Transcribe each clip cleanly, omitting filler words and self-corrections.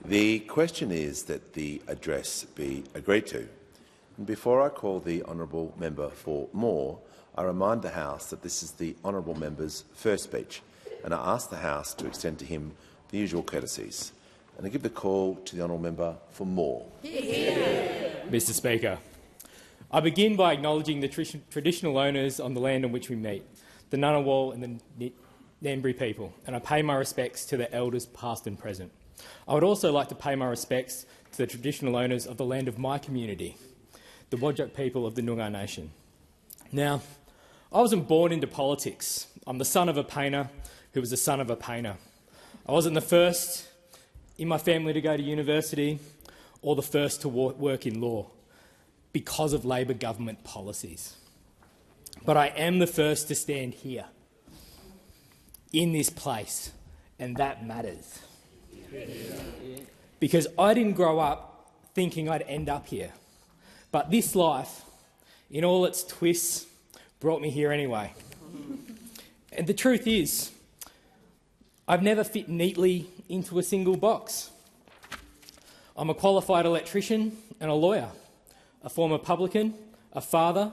The question is that the address be agreed to. And before I call the honourable member for more, I remind the House that this is the honourable member's first speech, and I ask the House to extend to him the usual courtesies. And I give the call to the honourable member for more. Mr. Speaker, I begin by acknowledging the traditional owners on the land on which we meet, the Ngunnawal and the Ngambri people, and I pay my respects to their elders past and present. I would also like to pay my respects to the traditional owners of the land of my community, the Whadjuk people of the Noongar Nation. Now, I wasn't born into politics. I'm the son of a painter who was the son of a painter. I wasn't the first in my family to go to university or the first to work in law because of Labor government policies. But I am the first to stand here, in this place, and that matters. Because I didn't grow up thinking I'd end up here. But this life, in all its twists, brought me here anyway. And the truth is, I've never fit neatly into a single box. I'm a qualified electrician and a lawyer, a former publican, a father,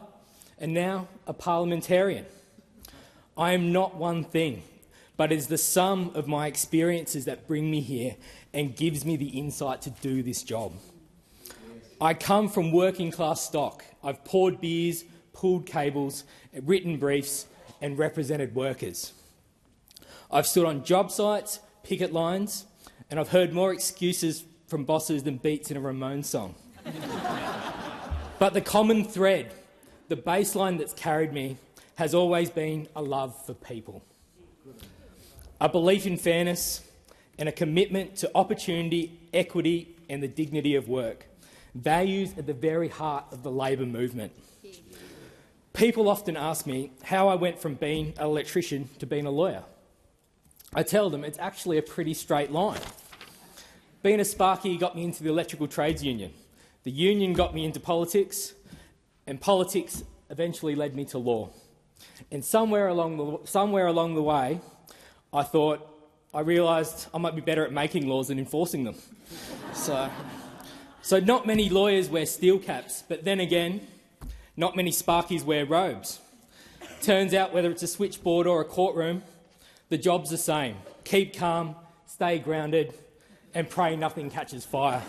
and now a parliamentarian. I am not one thing, but it is the sum of my experiences that bring me here and gives me the insight to do this job. I come from working-class stock. I've poured beers, pulled cables, written briefs and represented workers. I've stood on job sites, picket lines, and I've heard more excuses from bosses than beats in a Ramones song. But the common thread, the baseline that's carried me, has always been a love for people, a belief in fairness and a commitment to opportunity, equity and the dignity of work, values at the very heart of the Labor movement. People often ask me how I went from being an electrician to being a lawyer. I tell them it's actually a pretty straight line. Being a sparky got me into the Electrical Trades Union. The union got me into politics, and politics eventually led me to law. And somewhere along the way, I realised I might be better at making laws than enforcing them. So not many lawyers wear steel caps, but then again, not many sparkies wear robes. Turns out whether it's a switchboard or a courtroom, the job's the same. Keep calm, stay grounded, and pray nothing catches fire.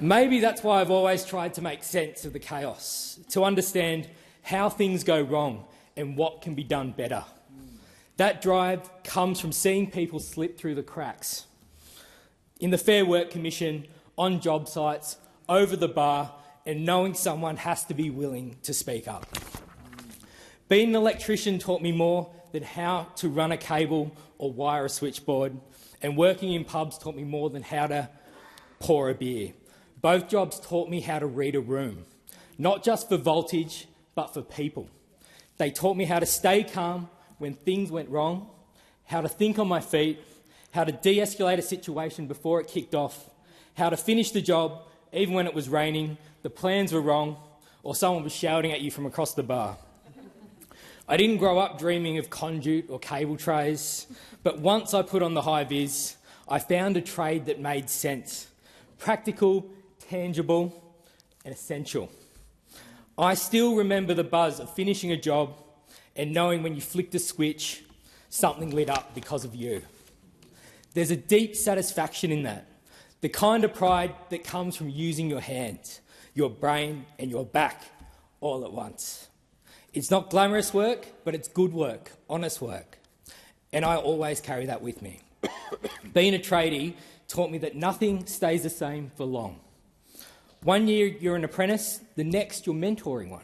Maybe that's why I've always tried to make sense of the chaos, to understand how things go wrong and what can be done better. That drive comes from seeing people slip through the cracks. In the Fair Work Commission, on job sites, over the bar, and knowing someone has to be willing to speak up. Being an electrician taught me more than how to run a cable or wire a switchboard, and working in pubs taught me more than how to pour a beer. Both jobs taught me how to read a room, not just for voltage, but for people. They taught me how to stay calm when things went wrong, how to think on my feet, how to de-escalate a situation before it kicked off, how to finish the job even when it was raining, the plans were wrong, or someone was shouting at you from across the bar. I didn't grow up dreaming of conduit or cable trays, but once I put on the high vis, I found a trade that made sense, practical, tangible and essential. I still remember the buzz of finishing a job and knowing when you flicked a switch, something lit up because of you. There's a deep satisfaction in that, the kind of pride that comes from using your hands, your brain and your back all at once. It's not glamorous work, but it's good work, honest work, and I always carry that with me. Being a tradie taught me that nothing stays the same for long. One year you're an apprentice, the next you're mentoring one.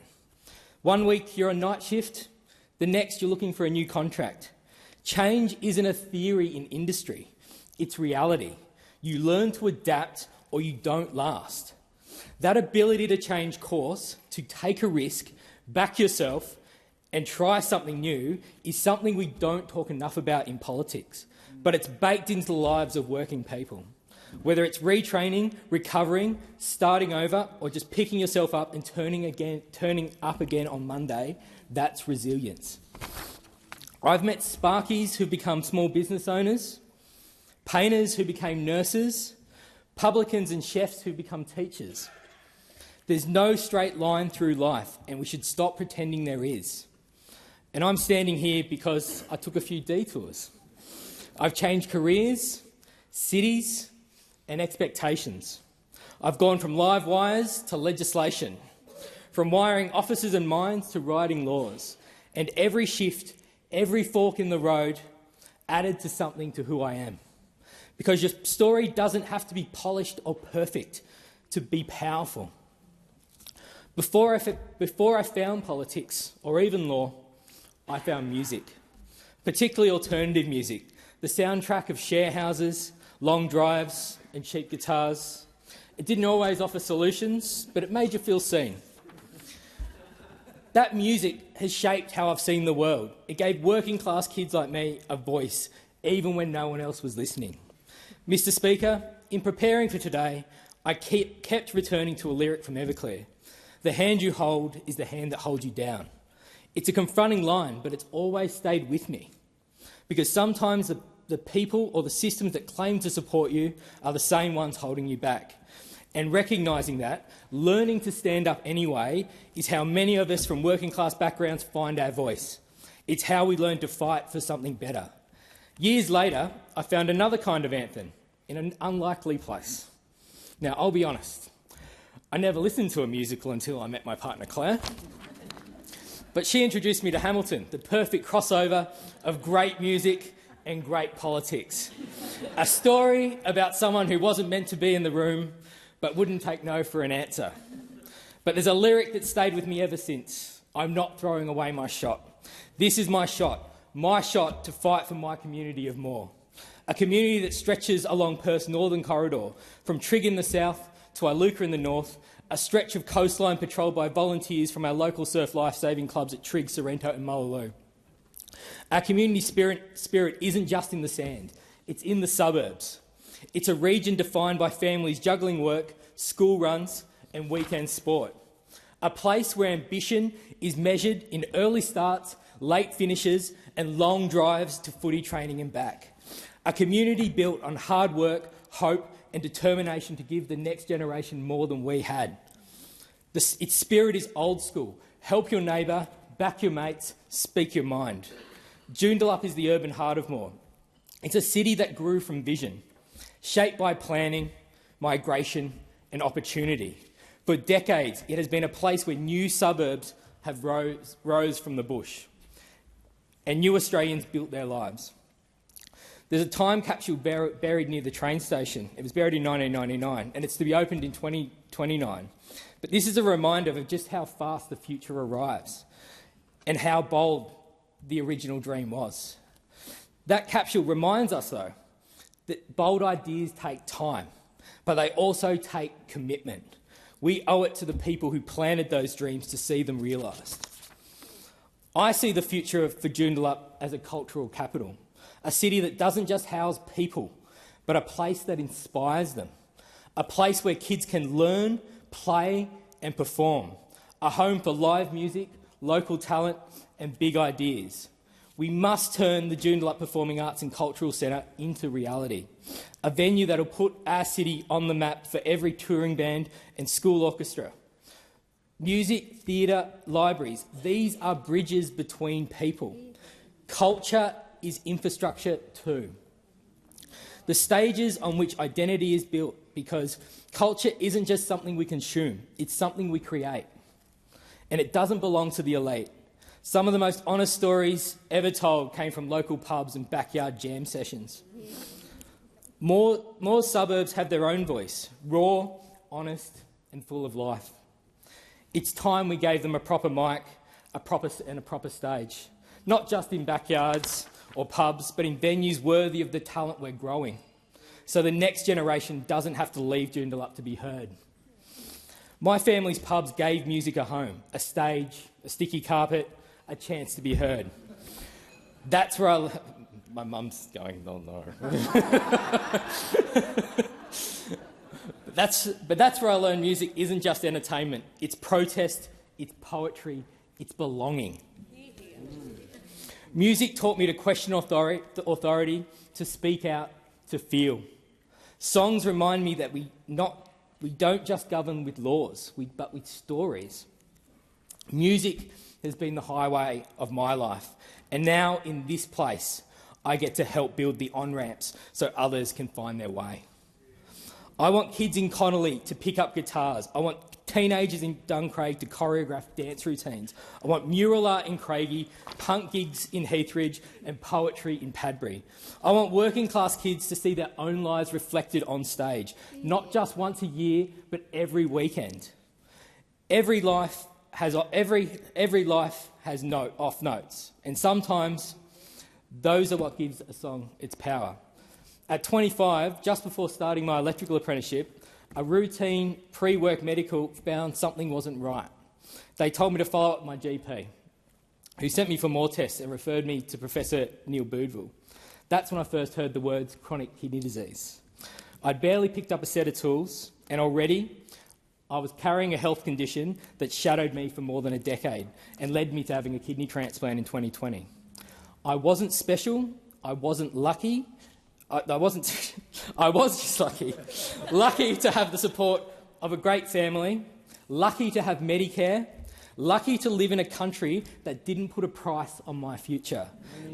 One week you're on night shift, the next you're looking for a new contract. Change isn't a theory in industry, it's reality. You learn to adapt or you don't last. That ability to change course, to take a risk, back yourself and try something new is something we don't talk enough about in politics, but it's baked into the lives of working people. Whether it's retraining, recovering, starting over, or just picking yourself up and turning up again on Monday, that's resilience. I've met sparkies who've become small business owners, painters who became nurses, publicans and chefs who become teachers. There's no straight line through life, and we should stop pretending there is. And I'm standing here because I took a few detours. I've changed careers, cities, and expectations. I've gone from live wires to legislation, from wiring offices and minds to writing laws, and every shift, every fork in the road added to something to who I am. Because your story doesn't have to be polished or perfect to be powerful. Before I found politics or even law, I found music, particularly alternative music, the soundtrack of share houses, long drives and cheap guitars. It didn't always offer solutions, but it made you feel seen. That music has shaped how I've seen the world. It gave working class kids like me a voice, even when no one else was listening. Mr. Speaker, in preparing for today, I kept returning to a lyric from Everclear. The hand you hold is the hand that holds you down. It's a confronting line, but it's always stayed with me. Because sometimes the people or the systems that claim to support you are the same ones holding you back. And recognising that, learning to stand up anyway, is how many of us from working class backgrounds find our voice. It's how we learn to fight for something better. Years later, I found another kind of anthem in an unlikely place. Now, I'll be honest, I never listened to a musical until I met my partner Claire. But she introduced me to Hamilton, the perfect crossover of great music and great politics. A story about someone who wasn't meant to be in the room but wouldn't take no for an answer. But there's a lyric that stayed with me ever since. I'm not throwing away my shot. This is my shot to fight for my community of Moore. A community that stretches along Perth's northern corridor, from Trigg in the south to Iluka in the north, a stretch of coastline patrolled by volunteers from our local surf life-saving clubs at Trigg, Sorrento and Mullaloo. Our community spirit isn't just in the sand, it's in the suburbs. It's a region defined by families juggling work, school runs and weekend sport. A place where ambition is measured in early starts, late finishes and long drives to footy training and back. A community built on hard work, hope and determination to give the next generation more than we had. Its spirit is old school. Help your neighbour, back your mates, speak your mind. Joondalup is the urban heart of Moore. It's a city that grew from vision, shaped by planning, migration and opportunity. For decades, it has been a place where new suburbs have rose from the bush and new Australians built their lives. There's a time capsule buried near the train station. It was buried in 1999 and it's to be opened in 2029. But this is a reminder of just how fast the future arrives and how bold the original dream was. That capsule reminds us, though, that bold ideas take time, but they also take commitment. We owe it to the people who planted those dreams to see them realised. I see the future for Joondalup as a cultural capital, a city that doesn't just house people, but a place that inspires them, a place where kids can learn, play and perform, a home for live music, local talent and big ideas. We must turn the Joondalup Performing Arts and Cultural Centre into reality, a venue that will put our city on the map for every touring band and school orchestra. Music, theatre, libraries, these are bridges between people. Culture is infrastructure too. The stages on which identity is built, because culture isn't just something we consume, it's something we create. And it doesn't belong to the elite. Some of the most honest stories ever told came from local pubs and backyard jam sessions. More suburbs have their own voice, raw, honest and full of life. It's time we gave them a proper mic, a proper stage, not just in backyards or pubs, but in venues worthy of the talent we're growing, so the next generation doesn't have to leave Joondalup to be heard. My family's pubs gave music a home, a stage, a sticky carpet, a chance to be heard. That's where my mum's going, oh no. But that's where I learned music isn't just entertainment. It's protest, it's poetry, it's belonging. Music taught me to question authority, to speak out to feel. Songs remind me that we don't just govern with laws, but with stories. Music has been the highway of my life, and now in this place, I get to help build the on-ramps so others can find their way. I want kids in Connolly to pick up guitars. I want teenagers in Duncraig to choreograph dance routines. I want mural art in Craigie, punk gigs in Heathridge and poetry in Padbury. I want working class kids to see their own lives reflected on stage, not just once a year, but every weekend. Every life has off notes, and sometimes those are what gives a song its power. At 25, just before starting my electrical apprenticeship, a routine pre-work medical found something wasn't right. They told me to follow up my GP, who sent me for more tests and referred me to Professor Neil Boudville. That's when I first heard the words chronic kidney disease. I'd barely picked up a set of tools, and already I was carrying a health condition that shadowed me for more than a decade and led me to having a kidney transplant in 2020. I wasn't special, I wasn't lucky, I was just lucky. Lucky to have the support of a great family, lucky to have Medicare, lucky to live in a country that didn't put a price on my future.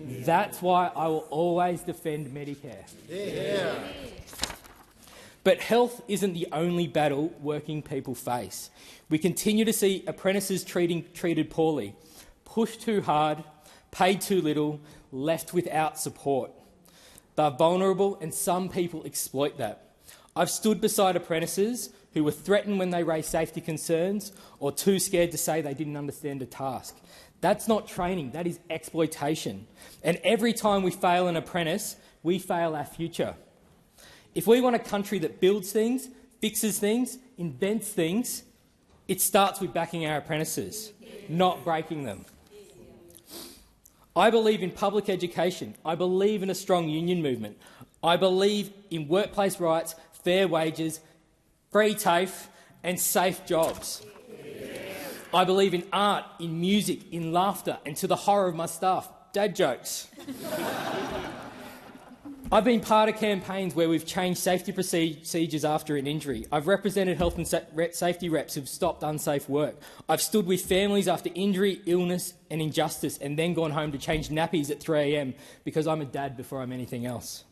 That's why I will always defend Medicare. Yeah. But health isn't the only battle working people face. We continue to see apprentices treated poorly, pushed too hard, paid too little, left without support. They're vulnerable and some people exploit that. I've stood beside apprentices who were threatened when they raised safety concerns or too scared to say they didn't understand a task. That's not training, that is exploitation. And every time we fail an apprentice, we fail our future. If we want a country that builds things, fixes things, invents things, it starts with backing our apprentices, not breaking them. I believe in public education. I believe in a strong union movement. I believe in workplace rights, fair wages, free TAFE and safe jobs. I believe in art, in music, in laughter, and to the horror of my staff, dad jokes. I've been part of campaigns where we've changed safety procedures after an injury. I've represented health and safety reps who've stopped unsafe work. I've stood with families after injury, illness and injustice and then gone home to change nappies at 3 a.m. because I'm a dad before I'm anything else.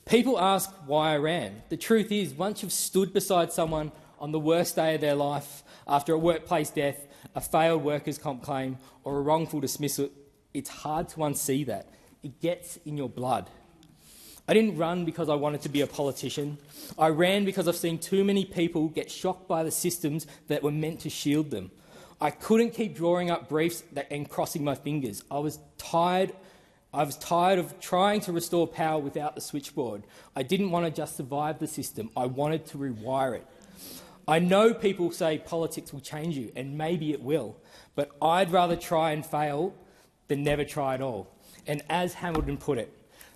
People ask why I ran. The truth is, once you've stood beside someone on the worst day of their life after a workplace death, a failed workers' comp claim or a wrongful dismissal, it's hard to unsee that. It gets in your blood. I didn't run because I wanted to be a politician. I ran because I've seen too many people get shocked by the systems that were meant to shield them. I couldn't keep drawing up briefs and crossing my fingers. I was tired of trying to restore power without the switchboard. I didn't want to just survive the system. I wanted to rewire it. I know people say politics will change you, and maybe it will, but I'd rather try and fail than never try at all. And as Hamilton put it,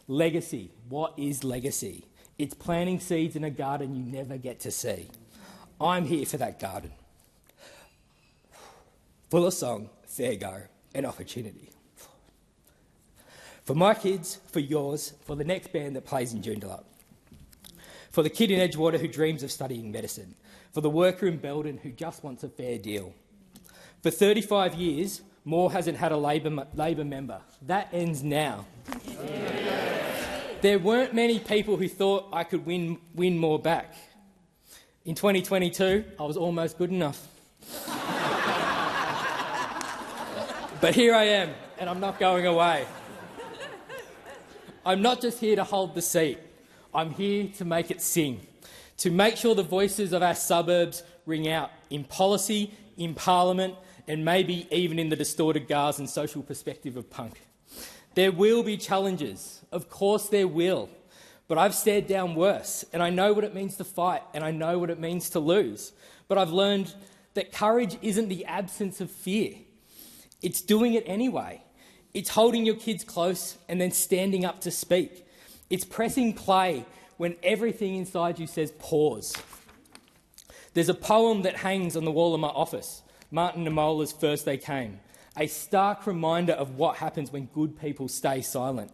legacy. What is legacy? It's planting seeds in a garden you never get to see. I'm here for that garden. Full of song, fair go, and opportunity. For my kids, for yours, for the next band that plays in Joondalup. For the kid in Edgewater who dreams of studying medicine. For the worker in Belden who just wants a fair deal. For 35 years, Moore hasn't had a Labor member. That ends now. There weren't many people who thought I could win Moore back. In 2022, I was almost good enough. But here I am, and I'm not going away. I'm not just here to hold the seat. I'm here to make it sing, to make sure the voices of our suburbs ring out in policy, in Parliament, and maybe even in the distorted gars and social perspective of punk. There will be challenges. Of course there will. But I've stared down worse, and I know what it means to fight, and I know what it means to lose. But I've learned that courage isn't the absence of fear. It's doing it anyway. It's holding your kids close and then standing up to speak. It's pressing play when everything inside you says pause. There's a poem that hangs on the wall of my office, Martin Nimola's First They Came, a stark reminder of what happens when good people stay silent.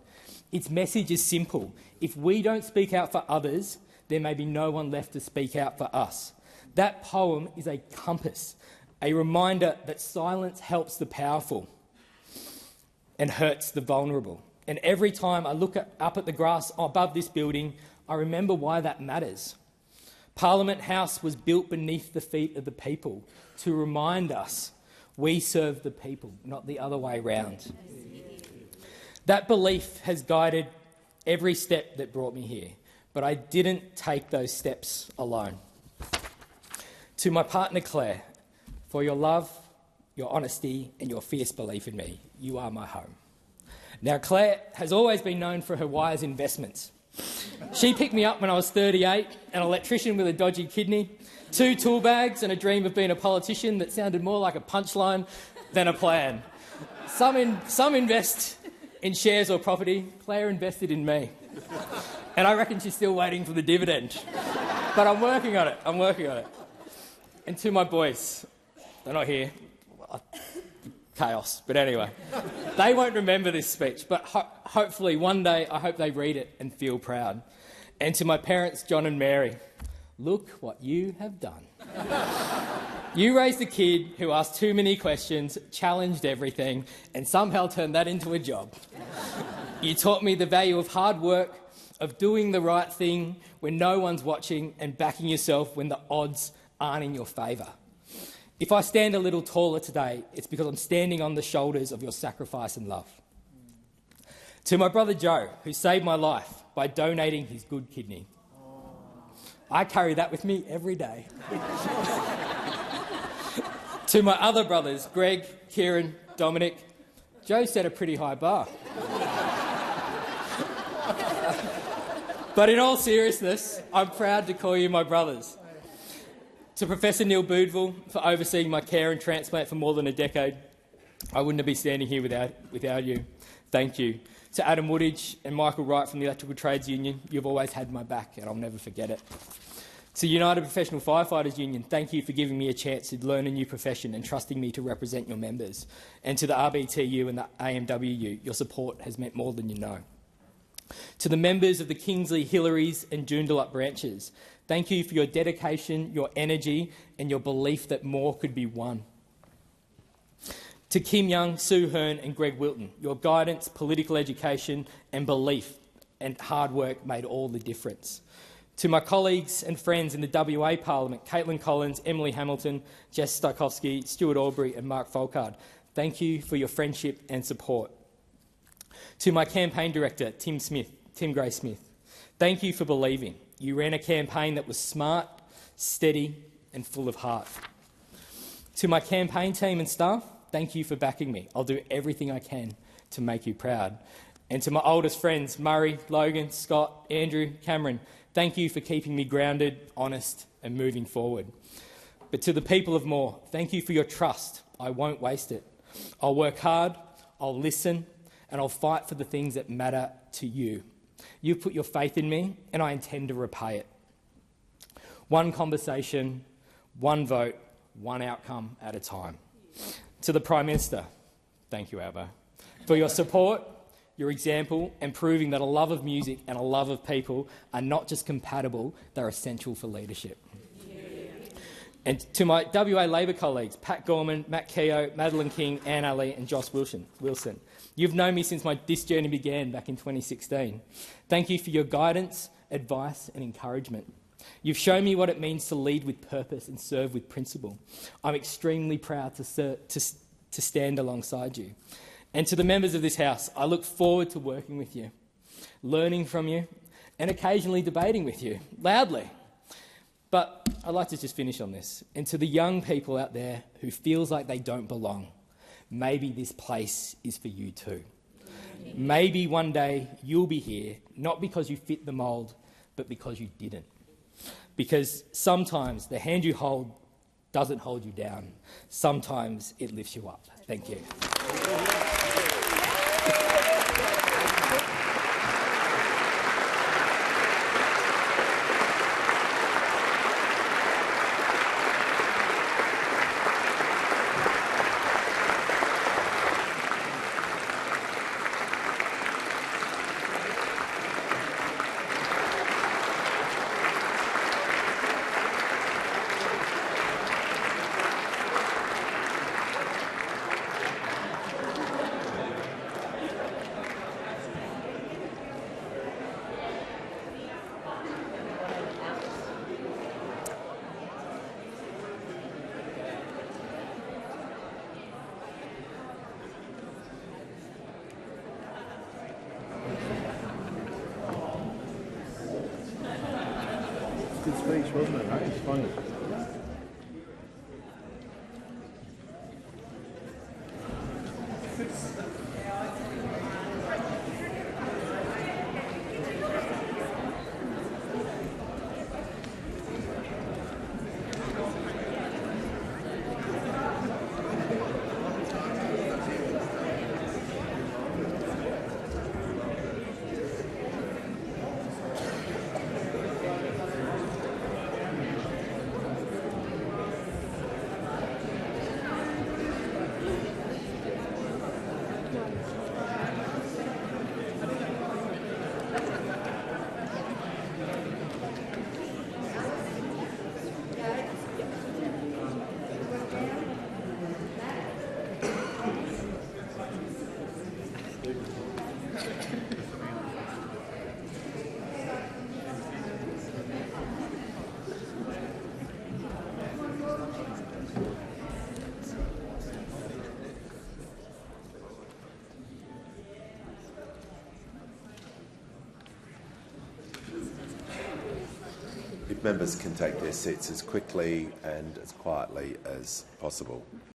Its message is simple. If we don't speak out for others, there may be no one left to speak out for us. That poem is a compass, a reminder that silence helps the powerful and hurts the vulnerable. And every time I look up at the grass above this building, I remember why that matters. Parliament House was built beneath the feet of the people to remind us we serve the people, not the other way round. That belief has guided every step that brought me here, but I didn't take those steps alone. To my partner Claire, for your love, your honesty and your fierce belief in me, you are my home. Now, Claire has always been known for her wise investments. She picked me up when I was 38, an electrician with a dodgy kidney, 2 tool bags and a dream of being a politician that sounded more like a punchline than a plan. Some invest in shares or property. Claire invested in me. And I reckon she's still waiting for the dividend. But I'm working on it. And to my boys, they're not here. Chaos. But anyway, they won't remember this speech, but hopefully one day I hope they read it and feel proud. And to my parents, John and Mary, look what you have done. You raised a kid who asked too many questions, challenged everything, and somehow turned that into a job. You taught me the value of hard work, of doing the right thing when no one's watching, and backing yourself when the odds aren't in your favour. If I stand a little taller today, it's because I'm standing on the shoulders of your sacrifice and love. To my brother Joe, who saved my life by donating his good kidney. I carry that with me every day. To my other brothers, Greg, Kieran, Dominic, Joe set a pretty high bar. But in all seriousness, I'm proud to call you my brothers. To Professor Neil Boudville for overseeing my care and transplant for more than a decade. I wouldn't be standing here without you. Thank you. To Adam Woodage and Michael Wright from the Electrical Trades Union, you've always had my back and I'll never forget it. To United Professional Firefighters Union, thank you for giving me a chance to learn a new profession and trusting me to represent your members. And to the RBTU and the AMWU, your support has meant more than you know. To the members of the Kingsley, Hillarys and Joondalup branches, thank you for your dedication, your energy and your belief that more could be won. To Kim Young, Sue Hearn and Greg Wilton, your guidance, political education and belief and hard work made all the difference. To my colleagues and friends in the WA Parliament, Caitlin Collins, Emily Hamilton, Jess Stokowski, Stuart Aubrey and Mark Folkard, thank you for your friendship and support. To my campaign director, Tim Gray Smith, thank you for believing. You ran a campaign that was smart, steady and full of heart. To my campaign team and staff, thank you for backing me. I'll do everything I can to make you proud. And to my oldest friends, Murray, Logan, Scott, Andrew, Cameron, thank you for keeping me grounded, honest and moving forward. But to the people of Moore, thank you for your trust. I won't waste it. I'll work hard, I'll listen and I'll fight for the things that matter to you. You've put your faith in me and I intend to repay it. One conversation, one vote, one outcome at a time. To the Prime Minister, thank you, Albo, for your support, your example and proving that a love of music and a love of people are not just compatible, they're essential for leadership. And to my WA Labor colleagues, Pat Gorman, Matt Keogh, Madeline King, Anne Ali and Josh Wilson, you've known me since this journey began back in 2016. Thank you for your guidance, advice and encouragement. You've shown me what it means to lead with purpose and serve with principle. I'm extremely proud to stand alongside you. And to the members of this House, I look forward to working with you, learning from you and occasionally debating with you, loudly. But I'd like to just finish on this. And to the young people out there who feels like they don't belong, maybe this place is for you too. Maybe one day you'll be here, not because you fit the mould, but because you didn't. Because sometimes the hand you hold doesn't hold you down. Sometimes it lifts you up. Thank you. Good speech, wasn't it? It's funny. If members can take their seats as quickly and as quietly as possible.